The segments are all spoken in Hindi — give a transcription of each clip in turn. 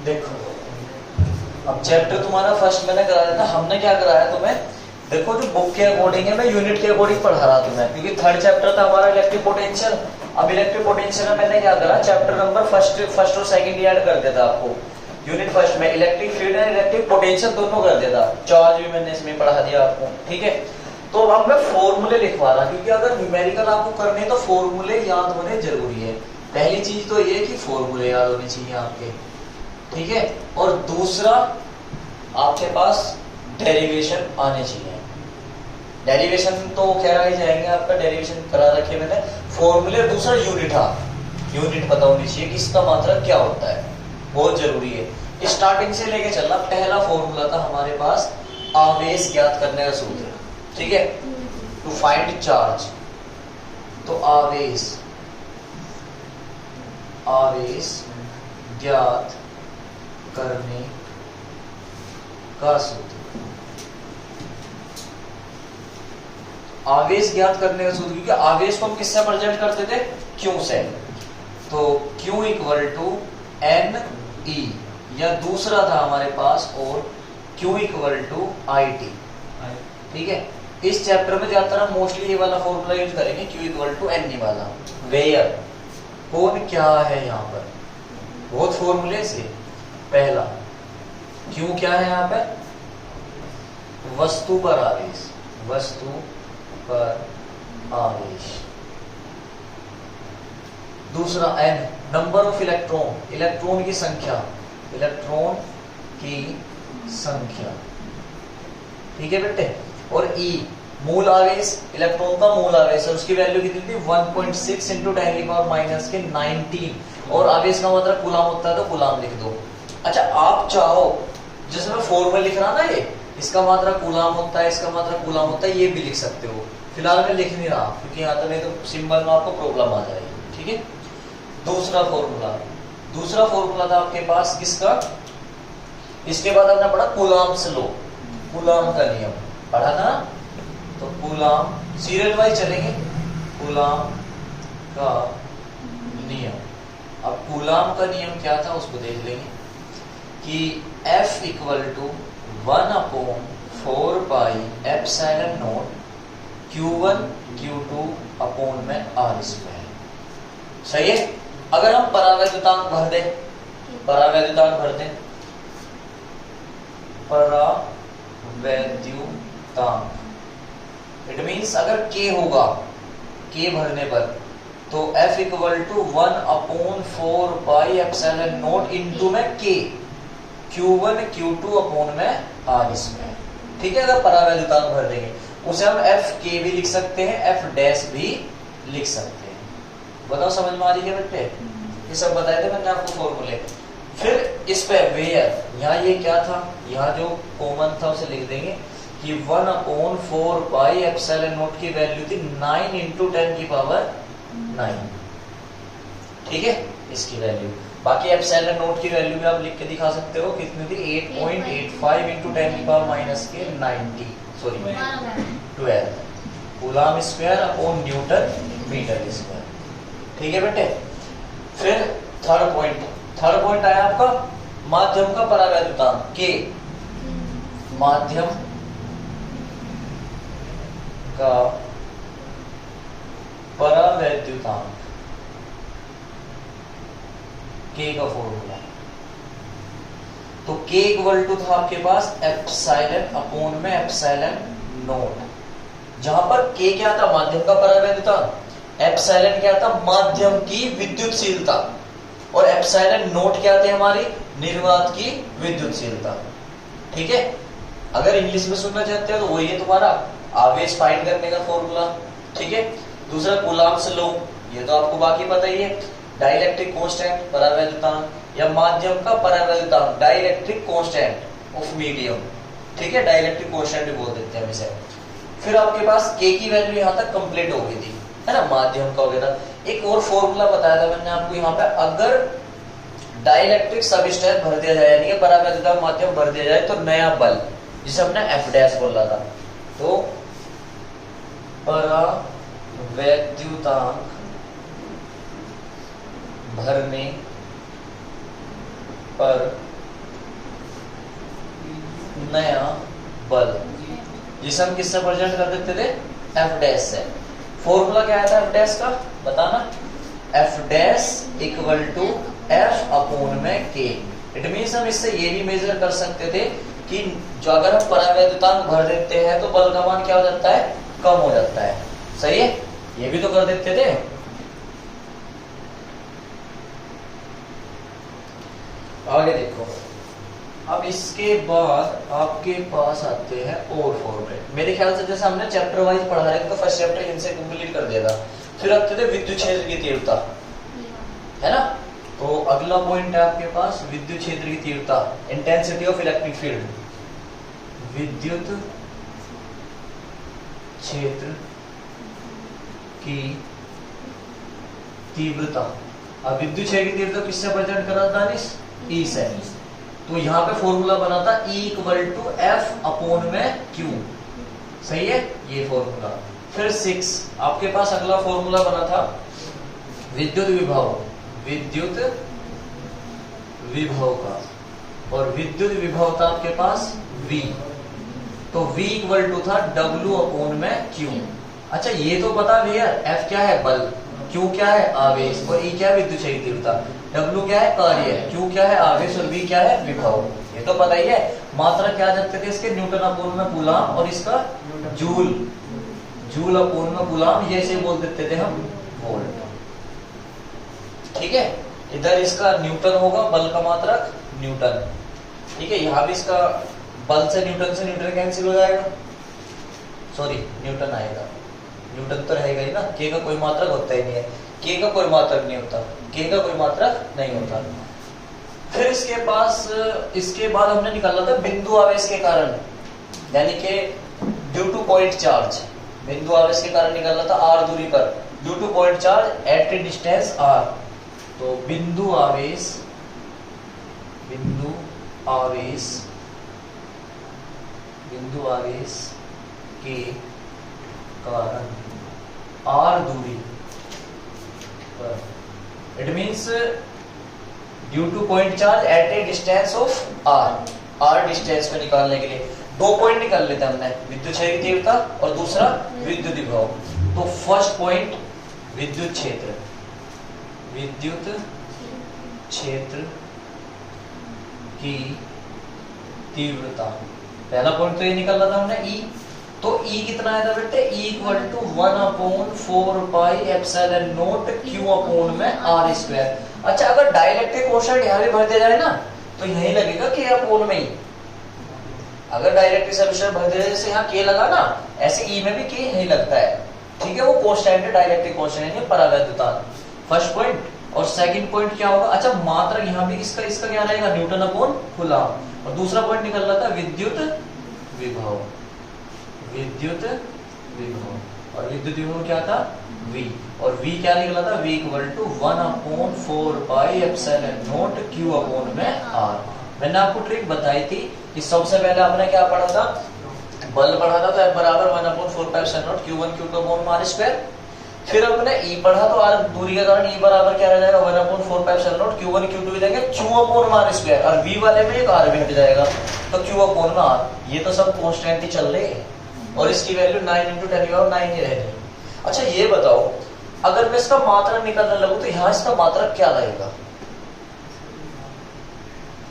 देखो अब चैप्टर तुम्हारा फर्स्ट मैंने करा दिया था, हमने क्या कराया तुम्हें, देखो जो बुक के अकॉर्डिंग है मैं यूनिट के अकॉर्डिंग पढ़ा रहा तुम्हें, क्योंकि थर्ड चैप्टर था हमारा इलेक्ट्रिक पोटेंशियल। अब इलेक्ट्रिक पोटेंशियल में मैंने क्या करा, चैप्टर नंबर फर्स्ट और सेकंड ऐड कर दिया था आपको। यूनिट फर्स्ट में electric field and electric potential दोनों कर दिया था, चार्ज भी मैंने इसमें पढ़ा दिया आपको, ठीक है। तो अब मैं फॉर्मूले लिखवा रहा, क्योंकि अगर न्यूमेरिकल आपको करने तो फॉर्मूले याद होने जरूरी है। पहली चीज तो ये कि फॉर्मूले याद होने चाहिए आपके, ठीक है। और दूसरा आपके पास डेरिवेशन आने चाहिए। डेरिवेशन तो खैर आगे जाएंगे, आपका डेरिवेशन करा रखे मैंने। फॉर्मूले दूसरा यूनिट पता होनी चाहिए कि इसका मात्रा क्या होता है, बहुत जरूरी है। स्टार्टिंग से लेके चलना। पहला फॉर्मूला था हमारे पास आवेश ज्ञात करने का सूत्र, ठीक है, टू फाइंड चार्ज। तो आवेश ज्ञात करने का सूत्र, आवेश ज्ञात करने का सूत्र, क्योंकि आवेश को हम किससे प्रेजेंट करते थे, क्यू से। तो Q equal to N E, या दूसरा था हमारे पास और Q equal to I T, ठीक है। इस चैप्टर में ज्यादातर हम मोस्टली ये वाला फॉर्मूला यूज करेंगे, Q equal to N E वाला। वेयर, कौन क्या है यहाँ पर, बहुत फॉर्मूले से। पहला Q क्या है यहाँ पे, वस्तु पर आवेश, वस्तु पर आवेश। दूसरा N, number of electron, electron की संख्या, इलेक्ट्रॉन की संख्या, ठीक है बेटे। और E, मूल आवेश, इलेक्ट्रॉन का मूल आवेश है, उसकी वैल्यू कितनी थी 1.6 इंटू 10⁻⁻⁻⁰। और आवेश का मतलब कूलाम होता है, तो कूलाम लिख दो। अच्छा आप चाहो, जैसे मैं फॉर्मूला लिख रहा ना, ये इसका मात्रा कूलाम होता है, इसका मात्रा कूलाम होता है, ये भी लिख सकते हो। फिलहाल मैं लिख नहीं रहा क्योंकि यहाँ तो नहीं तो सिंबल में आपको प्रॉब्लम आ जाएगी, ठीक है। दूसरा फॉर्मूला था आपके पास किसका, इसके बाद हमने पढ़ा कूलाम्स लॉ, कूलाम का नियम पढ़ा था। तो कूलाम, सीरियल वाइज चलेंगे, कूलाम का नियम। अब कूलाम का नियम क्या था उसको देख लेंगे कि F equal to 1/4 pi epsilon nought Q1 Q2 upon में R स्क्वायर, सही है। अगर हम परावैद्युतांक भर दें, इट मीन्स अगर K होगा, K भरने पर, तो F equal to 1/4 pi epsilon nought into में K, Q1 Q2 अपॉन में R स्क्वायर, ठीक है। अगर परावैद्युतांक भर देंगे उसे हम FK भी लिख सकते हैं, F डैश भी लिख सकते हैं। बताओ समझ में आ रही है बेटे, ये सब बताए थे मैंने आपको फॉर्मूले। फिर इस पे वेयर, यहाँ ये क्या था, यहाँ जो कॉमन था उसे लिख देंगे कि 1/4 पाई एप्सिलॉन नॉट की वैल्यू थी 9 इंटू 10⁻⁹, ठीक है, इसकी वैल्यू। बाकी एप्सिलॉन नॉट की वैल्यू भी आप लिख के दिखा सकते हो, कितनी थी 8.85 into 10⁻⁻90 12 coulomb square upon newton metre square, ठीक है बेटे। फिर थर्ड पॉइंट आया आपका माध्यम का परावैद्युतांक K, माध्यम का परावैद्युतांक K का फॉर्मूला। तो K इक्वल टू था आपके पास एप्सिलॉन अपॉन में एप्सिलॉन नॉट, जहां पर K क्या था, माध्यम का परावैद्युतांक, एप्सिलॉन क्या था, माध्यम की विद्युतशीलता, और एप्सिलॉन नॉट क्या थे, हमारी निर्वात की विद्युतशीलता, ठीक है। अगर इंग्लिश में सुनना चाहते हो तो वही है तुम्हारा आवेश फाइंड करने का फॉर्मूला, ठीक है। दूसरा कूलाम्स लॉ, ये तो आपको बाकी पता ही है। डाइलेक्ट्रिक कांस्टेंट परावैद्युतांक, या माध्यम का परावैद्युतांक डाइलेक्ट्रिक कांस्टेंट ऑफ मीडियम, ठीक है, डाइलेक्ट्रिक कांस्टेंट भी बोल देते हैं इसे। फिर आपके पास K की वैल्यू यहाँ तक कंप्लीट हो गई थी, है ना, माध्यम का हो गया था। एक और फॉर्मूला बताया था मैंने आपको यहाँ पे, अगर डाइलेक्ट्रिक सबस्टेंस भर दिया जाए, यानी कि परावैद्युतांक माध्यम भर दिया जाए, तो नया बल, जिसे हमने F डैश बोला था, तो परावैद्युतांक भरने पर नया बल, जिसे हम किससे प्रेजेंट कर देते थे, एफ डैश से। फॉर्मूला क्या आया था एफ डैश का, बताना। F dash equal to F upon में के। इट मीन्स हम इससे ये भी मेजर कर सकते थे कि जो अगर हम परावैद्युतांक भर देते हैं तो बल का मान क्या हो जाता है, कम हो जाता है। सही है, ये भी तो कर देते थे। आगे देखो, अब इसके बाद आपके पास आते हैं और फॉर्मूले। मेरे ख्याल से जैसे हमने चैप्टर वाइज पढ़ा है तो फर्स्ट चैप्टर इनसे कंप्लीट कर दिया था। फिर आते थे विद्युत क्षेत्र की तीव्रता, है ना। तो अगला पॉइंट है आपके पास विद्युत क्षेत्र की तीव्रता, इंटेंसिटी ऑफ इलेक्ट्रिक फील्ड। विद्युत क्षेत्र की तीव्रता। अब विद्युत क्षेत्र की तीव्रता किससे प्रेजेंट करा था, ई से। तो यहाँ पे फॉर्मूला बना था E equal to F upon में Q। सही है, ये फॉर्मूला। फिर 6 आपके पास अगला फॉर्मूला बना था विद्युत विभव, विद्युत विभव का। और विद्युत विभव था आपके पास V। तो V इक्वल टू था W अपॉन में Q। अच्छा, ये तो पता भैया, F क्या है, बल, Q क्या है, आवेश, और E क्या है, विद्युत क्षेत्र की तीव्रता। W क्या है, कार्य, Q क्या है, आवेश, और V क्या है, विभव। ये तो पता ही है। मात्रा क्या जानते थे इसके, न्यूटन अपॉन में कूलाम, और इसका जूल, जूल अपॉन में कूलाम, ये से बोल देते थे हम वोल्ट। ठीक है, इधर इसका न्यूटन होगा, बल का मात्रक न्यूटन। ठीक है, यहाँ भी इसका बल से न्यूटन कैंसिल हो जाएगा, सॉरी न्यूटन आएगा, न्यूटन तो रहेगा ही ना, के का कोई मात्रक होता ही नहीं है, के का कोई मात्रक नहीं होता, के का कोई मात्रक नहीं होता। फिर इसके पास, इसके बाद हमने निकाला था बिंदु आवेश के कारण, यानी कि ड्यू टू पॉइंट चार्ज। बिंदु आवेश के कारण निकालना था r दूरी पर, due two point charge at A distance r। तो बिंदु आवेश, बिंदु आवेश, बिंदु आवेश के कारण r दूरी पर, it means due two point charge at A distance of r distance पे निकालने के लिए 2 पॉइंट निकाल लेते हैं हमने, विद्युत क्षेत्र की तीव्रता और दूसरा विद्युत विभव। तो फर्स्ट पॉइंट विद्युत क्षेत्र, विद्युत क्षेत्र की तीव्रता, पहला पॉइंट तो ये निकाला था हमने E। तो E कितना आया था बेटे, E equal to 1/4 pi epsilon nought Q upon में r स्क्वायर। अच्छा, अगर डाइलेक्ट्रिक कोशेंट यहाँ भी भर दिया जाए ना तो यही लगेगा K अपॉन में ही। अगर डाइलेक्ट्रिक सॉल्यूशन भर दिया जाए, जैसे यहाँ K लगा ना, ऐसे E में भी K यही लगता है। ठीक है, वो कांस्टेंट है, डाइलेक्ट्रिक कांस्टेंट है, परावैद्युतांक। First point. और सेकंड पॉइंट क्या होगा, अच्छा मात्रक यहाँ भी इसका क्या रहेगा, न्यूटन अपॉन कूलम। और दूसरा पॉइंट निकल रहा था विद्युत विभव, विद्युत विभव। और विद्युत विभव क्या था, V। और V क्या निकला था, V equal to 1/4 pi epsilon nought Q upon में r। मैंने आपको ट्रिक बताई थी कि सबसे पहले आपने क्या पढ़ा था, बल पढ़ा था, तो F बराबर 1/4 pi epsilon nought Q1 Q2 upon r square. फिर हमने E पढ़ा, तो r दूरी के कारण E बराबर क्या रह जाएगा, 1/4 pi epsilon nought Q1 Q2 हो जाएगा Q अपॉन r स्क्वायर। और V वाले में एक r भी हट जाएगा, तो Q अपॉन में r। ये तो सब कांस्टेंट ही चल रहे हैं, और इसकी वैल्यू 9 × 10⁻⁹ ही रहेगी। अच्छा, ये बताओ, अगर मैं इसका मात्रक निकालने लगूं तो यहाँ इसका मात्रक क्या रहेगा,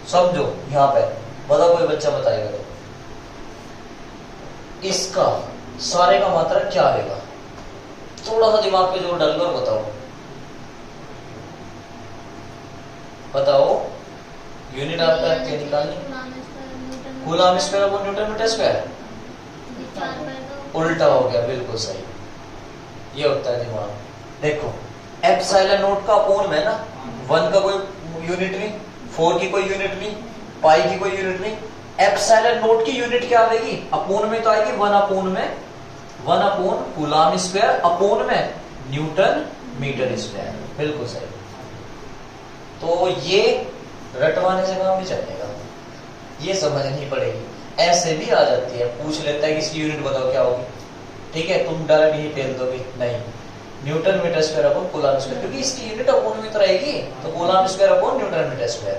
समझो। यहाँ पे बताओ, कोई बच्चा बताएगा तो इसका सारे का मात्रक क्या रहेगा, थोड़ा सा दिमाग पे जोर डाल कर बताओ, बताओ। यूनिट आपका क्या निकालनी, coulomb square upon newton metre square. उल्टा हो गया, बिल्कुल सही, ये होता है दिमाग। देखो, एप्सिलॉन नॉट का अपॉन में ना, 1 का कोई यूनिट नहीं, 4 की कोई यूनिट नहीं, पाई की कोई यूनिट नहीं। एप्सिलॉन नॉट की यूनिट क्या आएगी, अपॉन में तो आएगी 1 अपॉन कूलम स्क्वायर अपॉन में न्यूटन मीटर स्क्वायर। बिल्कुल सही। तो ये रटवाने से काम नहीं चलेगा, ये समझनी पड़ेगी। ऐसे भी आ जाती है, पूछ लेता है कि इसकी यूनिट बताओ क्या होगी, ठीक है, तुम डायरेक्ट ही टेल दोगे, नहीं, newton metre square upon coulomb square, क्योंकि इसकी यूनिट अपॉन में तो रहेगी, तो coulomb square upon newton metre square.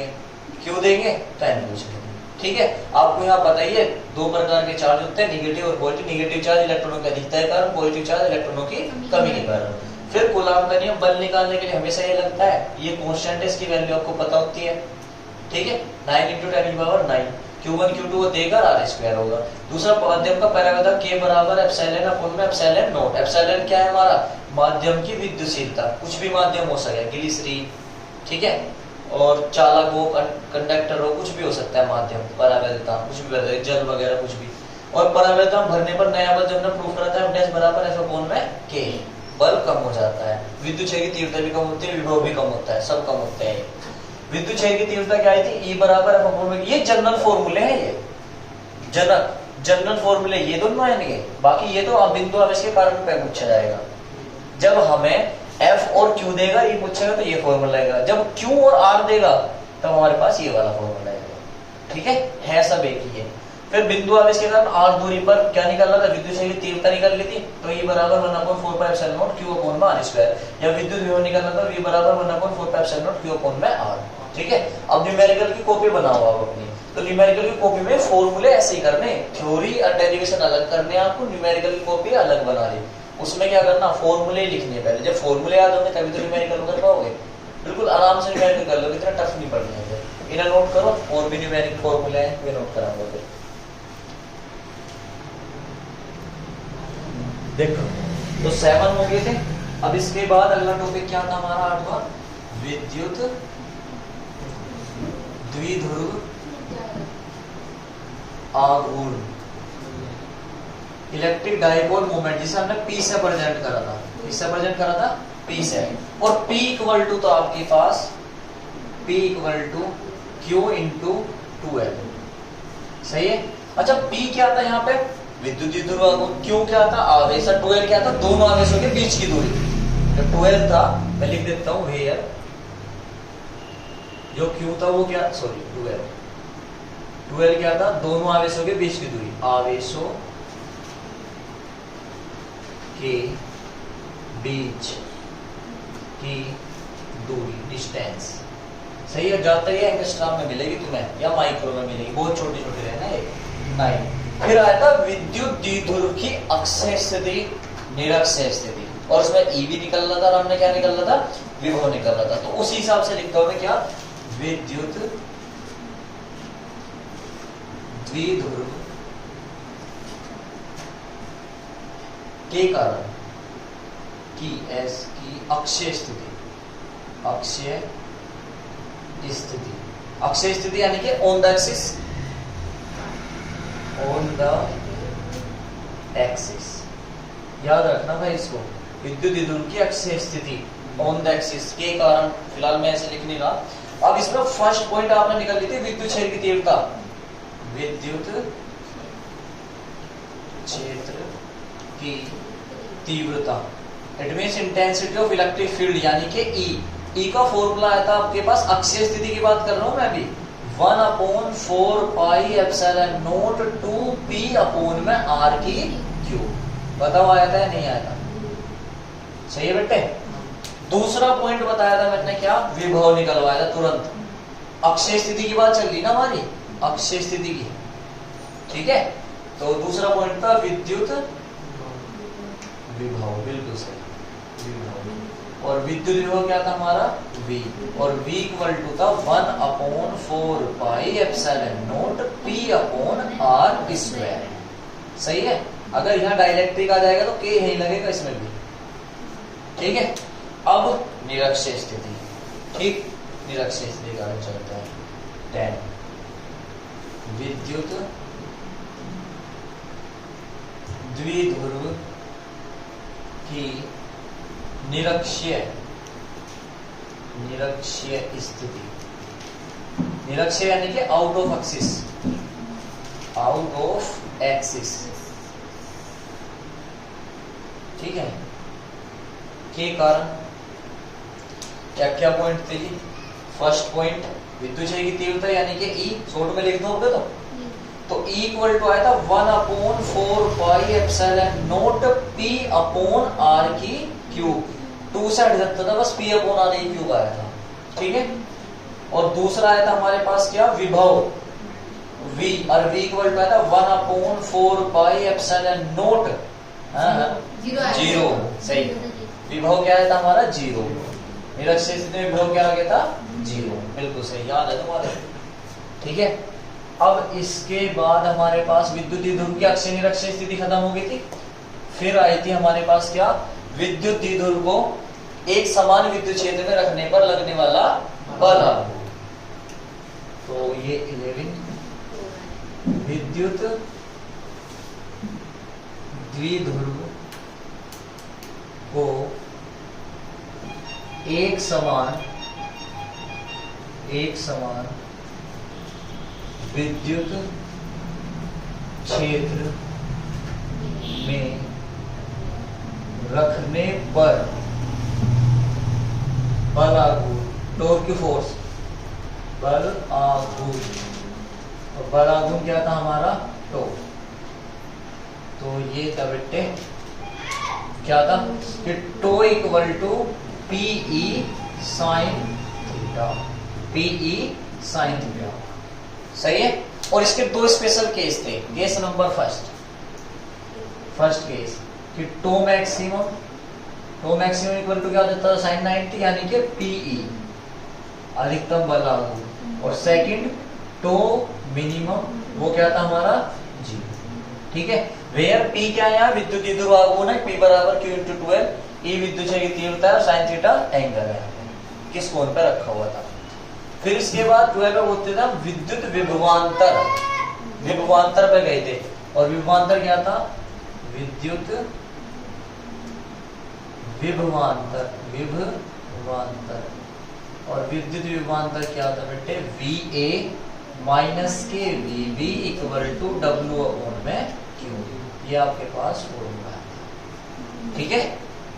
लेंगे, क्यू देंगे तो एन पूछ लेंगे। ठीक है, आपको यहाँ बताइए दो प्रकार के चार्ज होते हैं, निगेटिव और पॉजिटिव। निगेटिव चार्ज इलेक्ट्रॉनों की अधिकता के कारण, पॉजिटिव चार्ज इलेक्ट्रॉनों की कमी के कारण। फिर कूलाम का नियम बल निकालने के लिए हमेशा ये लगता है, ये कांस्टेंट है, इसकी वैल्यू आपको पता होती है। ठीक है, 9 × 10⁻⁹ Q1 Q2 वो देगा, R² होगा। दूसरा माध्यम का पैरामीटर K बराबर एप्सिलॉन अपॉन में एप्सिलॉन नॉट। एप्सिलॉन क्या है हमारा, माध्यम की विद्युतशीलता, कुछ भी माध्यम हो सकता है, ग्लिसरीन, ठीक है, और चालक हो, कंडक्टर हो, कुछ भी हो सकता है माध्यम, परावैधता कुछ भी, जल वगैरह कुछ भी। और परावैधता भरने पर नया बल जब प्रूफ कराता है, F बराबर F अपॉन में K, बल कम हो जाता है, विद्युत क्षय की तीव्रता भी कम होती है, विभव भी कम होता है, सब कम होते हैं। विद्युत क्षय की तीव्रता क्या आई थी, E बराबर F अपॉन में, ये जनरल फॉर्मूले हैं, ये जनरल फॉर्मूले ये दोनों आएंगे, बाकी ये तो बिंदु आवेश के कारण पे पूछा जाएगा। जब हमें F और Q देगा, ये पूछेगा तो ये फॉर्मूला आएगा। जब Q और R देगा तब हमारे पास ये वाला फॉर्मूला आएगा। ठीक है सब एक ही है। फिर बिंदु आवेश के कारण r दूरी पर क्या निकल रहा था, विद्युत क्षय की तीव्रता निकल ली थी, तो E बराबर 1/4πε0 Q अपॉन में r², या विद्युत विभव निकल रहा था, V बराबर 1/4πε0 Q अपॉन में r। ठीक है, अब न्यूमेरिकल की कॉपी बनाओ आप अपनी, तो न्यूमेरिकल की कॉपी में फॉर्मूले ऐसे ही करने, थ्योरी और डेरिवेशन अलग करने, आपको न्यूमेरिकल की कॉपी अलग बना ली। उसमें क्या करना, फॉर्मूले लिखने पहले, जब फॉर्मूले याद होंगे तभी तो न्यूमेरिकल कर पाओगे। बिल्कुल आराम से न्यूमेरिकल कर लो, इतना टफ नहीं पढ़ना है। इन्हें नोट करो, और भी न्यूमेरिकल फॉर्मूले हैं वे नोट कराऊंगा। फिर देखो तो 7 हो गए थे। अब इसके बाद अगला टॉपिक क्या था हमारा 8वां, विद्युत द्विध्रुव आघूर्ण, इलेक्ट्रिक डाइपोल मोमेंट, जिसे हमने P से प्रेजेंट करा था, किससे प्रेजेंट करा था, P से। और P इक्वल टू तो आपके पास P equal to Q into 2L, सही है। अच्छा P क्या था यहाँ पे, विद्युत द्विध्रुव आघूर्ण, Q क्या था, आवेश, 2L क्या था, दोनों आवेशों के बीच की दूरी। जो 2L था मैं लिख देता हूं वेयर, जो Q था वो क्या, सॉरी 2L क्या था, दोनों आवेशों के बीच की दूरी, आवेशों के बीच की दूरी, डिस्टेंस, सही है। जाता है एंगस्ट्रॉम में मिलेगी तुम्हें या माइक्रो में मिलेगी, बहुत छोटी छोटी रहना है, 9। फिर आया था विद्युत द्विध्रुव की अक्षय स्थिति, निरक्षय स्थिति, और उसमें E भी निकल रहा था, और हमने क्या निकल रहा था, विभव निकल रहा था। तो उसी हिसाब से लिखता हूं क्या, विद्युत द्विध्रुव के कारण की एस की अक्षय स्थिति, अक्षय स्थिति, अक्षय स्थिति यानी कि on the axis, on the axis, याद रखना भाई इसको, विद्युत द्विध्रुव की अक्षय स्थिति ऑन द एक्सिस के कारण, फिलहाल मैं ऐसे लिख नहीं रहा। अब इसमें फर्स्ट पॉइंट आपने निकाल ली थी, विद्युत क्षेत्र की तीव्रता, विद्युत क्षेत्र की तीव्रता, it means intensity of electric field, यानी कि E का फॉर्मूला आया था आपके पास, अक्षय स्थिति की बात कर रहा हूं मैं अभी, 1/4πε0 2P अपॉन में R की Q। बताओ आया था या नहीं आया था, सही है बेटे। दूसरा पॉइंट बताया था मैंने क्या, विभव निकलवाया था तुरंत, अक्षय स्थिति की बात चल रही ना हमारी, अक्षय स्थिति की, ठीक है। तो दूसरा पॉइंट था विद्युत विभव, बिल्कुल सही, विभव। और विद्युत विभव क्या था हमारा, V, और V इक्वल टू था 1/4πε0 P अपॉन R², सही है। अगर यहाँ डाइलेक्ट्रिक आ जाएगा तो K यही लगेगा इसमें भी, ठीक है। अब निरक्षय स्थिति, ठीक, निरक्षय स्थिति का चलता है 10, विद्युत द्विध्रुव की निरक्षीय स्थिति, निरक्षीय यानी कि out of axis, out of axis, ठीक है, के कारण क्या क्या पॉइंट थे जी, फर्स्ट पॉइंट विद्युत क्षेत्र की तीव्रता यानी कि ई, शॉर्ट में लिख दो तो E इक्वल टू आया था 1/4 P अपॉन R की क्यूब, 2 से हट सकता था बस P अपॉन R की क्यूब आया था, ठीक है। और दूसरा आया था हमारे पास क्या, विभव V, और V इक्वल टू आया था 1/4 जीरो, सही। विभव क्या आया था हमारा, जीरो। निरक्षीय स्थिति में विभव क्या आ गया था, जीरो, बिल्कुल सही, याद है तुम्हारे, ठीक है। अब इसके बाद हमारे पास विद्युत द्विध्रुव की अक्षीय निरक्षीय स्थिति खत्म हो गई थी। फिर आई थी हमारे पास क्या, विद्युत द्विध्रुव को एक समान विद्युत क्षेत्र में रखने पर लगने वाला बल। तो ये 11 विद्युत द्विध्रुव को एक समान विद्युत क्षेत्र में रखने पर बल आघूर्ण, टॉर्क की फोर्स, बल आघूर्ण, और बल आघूर्ण क्या था हमारा, टॉर्क। तो ये था बेटे क्या था कि tau equal to PE sine theta, PE sine theta, सही है। और इसके दो स्पेशल केस थे। केस नंबर फर्स्ट केस कि टो मैक्सिमम इक्वल टू क्या देता था, साइन 90 यानी कि पीई अधिकतम बल आघूर्ण, और सेकंड टो मिनिमम वो क्या था हमारा, जीरो, ठीक है। वेयर पी क्या है, यहाँ विद्युत द्विध्रुव आघूर्ण है, पी बराबर क्यू इंटू 12, ई विद्युत क्षेत्र की तीव्रता है और साइन थीटा एंगल है, किस कोण पे रखा हुआ था। फिर इसके बाद 12 होते था विद्युत विभवांतर पे गए थे, और विभवांतर क्या था, विद्युत विभवांतर, और विद्युत विभवांतर क्या था बेटे, VA माइनस के VB equal to W upon में Q, ये आपके पास फॉर्मूला है, ठीक है।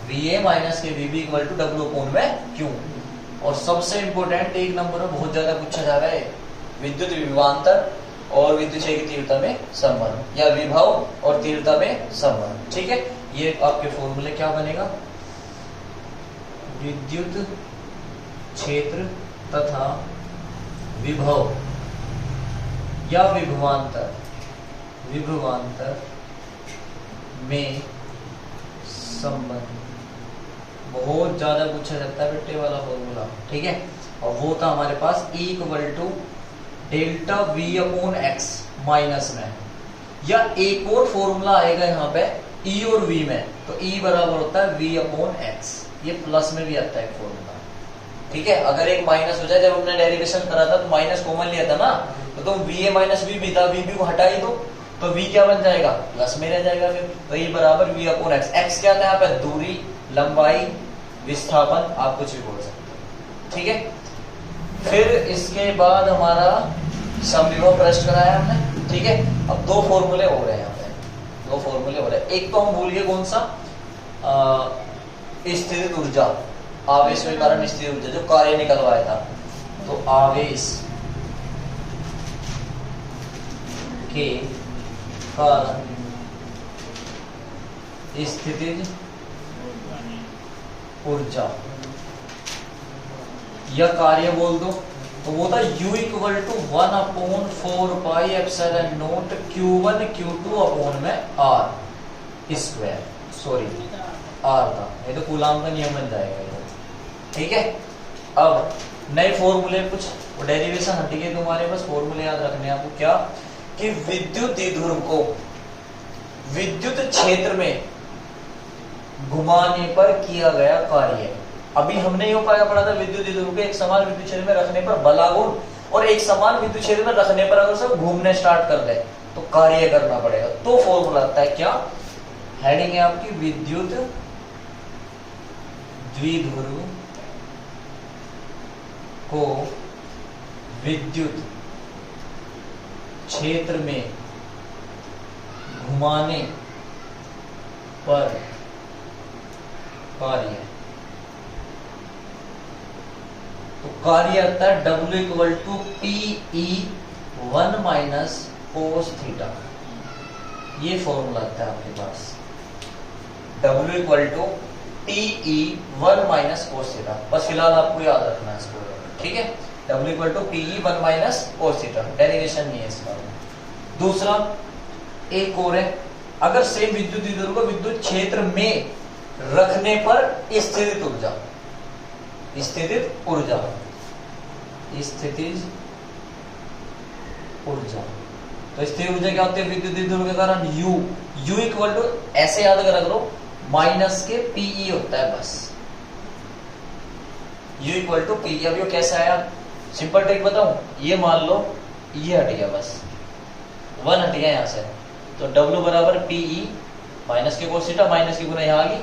VA माइनस के VB equal to W upon में Q। और सबसे इंपोर्टेंट एक नंबर में बहुत ज्यादा पूछा जा रहा है, विद्युत विभवांतर और विद्युत क्षेत्र की तीव्रता में संबंध, या विभव और तीव्रता में संबंध, ठीक है। ये आपके फॉर्मूले क्या बनेगा, विद्युत क्षेत्र तथा विभव या विभवांतर में संबंध, बहुत ज्यादा पूछा जाता है बेटे वाला फॉर्मूला, ठीक है। और वो था हमारे पास E equal to delta V upon x minus में, या एक और फॉर्मूला आएगा यहाँ पे E और V में, तो E बराबर होता है V अपॉन एक्स, ये प्लस में भी आता है फॉर्मूला, ठीक है। अगर एक माइनस हो जाए, जब हमने डेरिवेशन करा था तो माइनस कॉमन लिया था ना, तो तुम VA माइनस V भी था, VB को हटा ही दो तो V क्या बन जाएगा, प्लस में रह जाएगा फिर, तो E बराबर V अपॉन एक्स। एक्स क्या था यहाँ पे, दूरी, लंबाई, विस्थापन, आप कुछ भी बोल सकते हो, ठीक है। फिर इसके बाद हमारा समविभव प्रश्न कराया हमने, ठीक है। अब दो फॉर्मूले हो रहे हैं यहाँ पे, दो फॉर्मूले हो रहे हैं। एक तो हम भूल गए कौन सा, स्थितिज ऊर्जा, आवेश के कारण स्थितिज ऊर्जा, जो कार्य निकलवाया था, तो आवेश के कारण स्थितिज ऊर्जा, या कार्य बोल दो, तो वो था U equal to 1/4 Q1 Q2 upon में R स्क्वायर, सॉरी R था, नहीं तो कूलाम का नियम बन जाएगा ये, ठीक है। अब नए फॉर्मूले कुछ डेरिवेशन हट गए तुम्हारे पास, फॉर्मूले याद रखने आपको क्या, कि विद्युत द्विध्रुव को विद्युत क्षेत्र में घुमाने पर किया गया कार्य। अभी हमने ये उपाय पढ़ा था, विद्युत द्विध्रुव को एक समान विद्युत क्षेत्र में रखने पर बल आघूर्ण, और एक समान विद्युत क्षेत्र में रखने पर अगर सब घूमने स्टार्ट कर दे तो कार्य करना पड़ेगा। तो फॉर्मूला आता है क्या, हेडिंग है आपकी विद्युत द्विध्रुव को विद्युत क्षेत्र में घुमाने पर कार्य, तो कार्य आता है W equal to PE 1 minus cos theta. ये फॉर्मूला आता है आपके पास, W equal to PE 1 minus cos theta. बस फिलहाल आपको याद रखना है इसको, ठीक है। W equal to PE 1 minus cos theta, derivation नहीं है इसका। दूसरा एक और है, अगर सेम विद्युत द्विध्रुव को विद्युत क्षेत्र में रखने पर स्थितिज ऊर्जा, स्थितिज ऊर्जा, स्थितिज ऊर्जा, तो स्थिर ऊर्जा क्या होती है विद्युत द्विध्रुव के कारण U इक्वल टू ऐसे याद कर लो माइनस के PE होता है बस, U इक्वल टू PE। अब ये कैसे आया, सिंपल ट्रिक बताऊं, ये मान लो ये हट गया, बस 1 हट गया यहां से, तो W बराबर PE माइनस के कोस थीटा, माइनस की गुना यहाँ आ गई,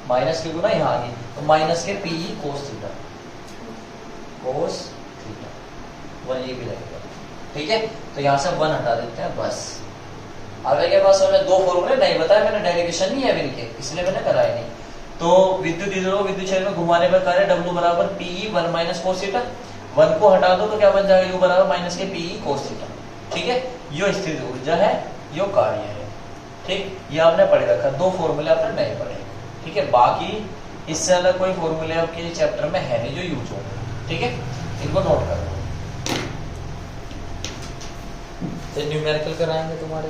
माइनस की गुना यहाँ आ गई, तो माइनस के PE cos theta, cos theta 1 ये भी लगेगा, ठीक है। तो यहाँ से 1 हटा देते हैं बस। अब के पास हमें दो फॉर्मूले नहीं बताया मैंने, डेरिवेशन नहीं है अभी इनके, इसलिए मैंने कराया नहीं। तो विद्युत द्विध्रुव विद्युत क्षेत्र में घुमाने पर कार्य W बराबर PE 1 माइनस कोस थीटा, 1 को हटा दो तो क्या बन जाएगा, U बराबर माइनस के PE कोस थीटा, ठीक है। यो स्थिर ऊर्जा है, यो कार्य है, ठीक। ये आपने पढ़े रखा, दो फॉर्मूले आपने नहीं पढ़े, ठीक है। बाकी इससे अलग कोई फॉर्मूले आपके चैप्टर में है नहीं जो यूज हो, ठीक है। इनको नोट कर लो, न्यूमेरिकल कराएंगे तुम्हारे।